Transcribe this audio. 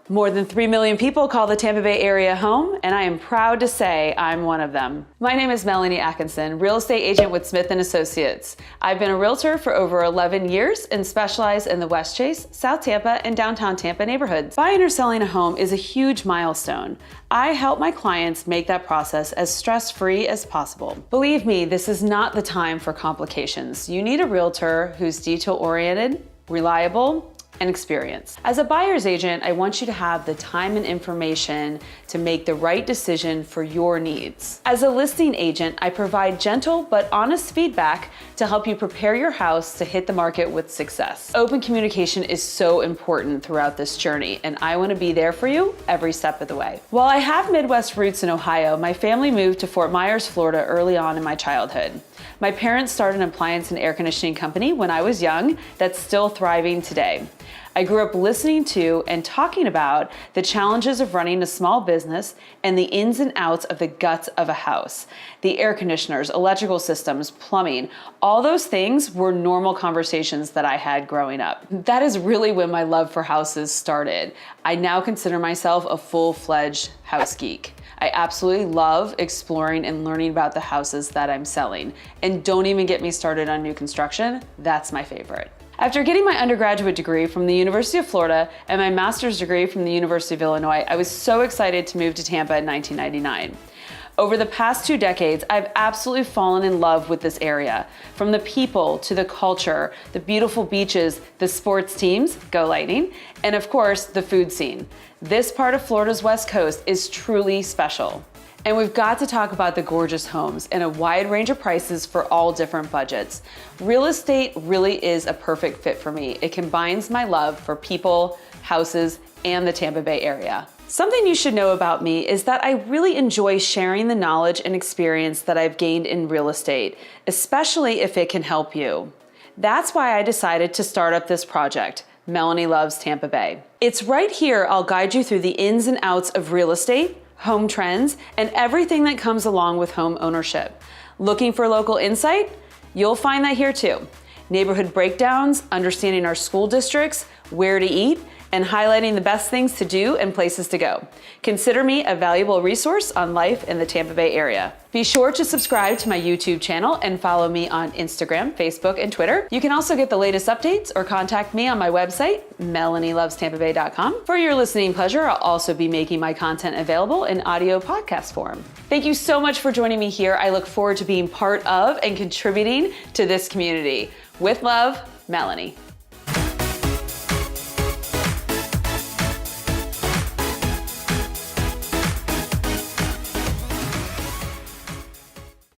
More than 3 million people call the Tampa Bay area home, and I am proud to say I'm one of them. My name is Melanie Atkinson, real estate agent with Smith & Associates. I've been a realtor for over 11 years and specialize in the Westchase, South Tampa, and downtown Tampa neighborhoods. Buying or selling a home is a huge milestone. I help my clients make that process as stress-free as possible. Believe me, this is not the time for complications. You need a realtor who's detail-oriented, reliable, and experience. As a buyer's agent, I want you to have the time and information to make the right decision for your needs. As a listing agent, I provide gentle but honest feedback to help you prepare your house to hit the market with success. Open communication is so important throughout this journey, and I want to be there for you every step of the way. While I have Midwest roots in Ohio, my family moved to Fort Myers, Florida early on in my childhood. My parents started an appliance and air conditioning company when I was young that's still thriving today. I grew up listening to and talking about the challenges of running a small business and the ins and outs of the guts of a house. The air conditioners, electrical systems, plumbing, all those things were normal conversations that I had growing up. That is really when my love for houses started. I now consider myself a full-fledged house geek. I absolutely love exploring and learning about the houses that I'm selling. And don't even get me started on new construction. That's my favorite. After getting my undergraduate degree from the University of Florida and my master's degree from the University of Illinois, I was so excited to move to Tampa in 1999. Over the past 2 decades, I've absolutely fallen in love with this area. From the people to the culture, the beautiful beaches, the sports teams, go Lightning, and of course, the food scene. This part of Florida's West Coast is truly special. And we've got to talk about the gorgeous homes and a wide range of prices for all different budgets. Real estate really is a perfect fit for me. It combines my love for people, houses, and the Tampa Bay area. Something you should know about me is that I really enjoy sharing the knowledge and experience that I've gained in real estate, especially if it can help you. That's why I decided to start up this project, Melanie Loves Tampa Bay. It's right here I'll guide you through the ins and outs of real estate, home trends, and everything that comes along with home ownership. Looking for local insight? You'll find that here too. Neighborhood breakdowns, understanding our school districts, where to eat, and highlighting the best things to do and places to go. Consider me a valuable resource on life in the Tampa Bay area. Be sure to subscribe to my YouTube channel and follow me on Instagram, Facebook, and Twitter. You can also get the latest updates or contact me on my website, MelanieLovesTampaBay.com. For your listening pleasure, I'll also be making my content available in audio podcast form. Thank you so much for joining me here. I look forward to being part of and contributing to this community. With love, Melanie.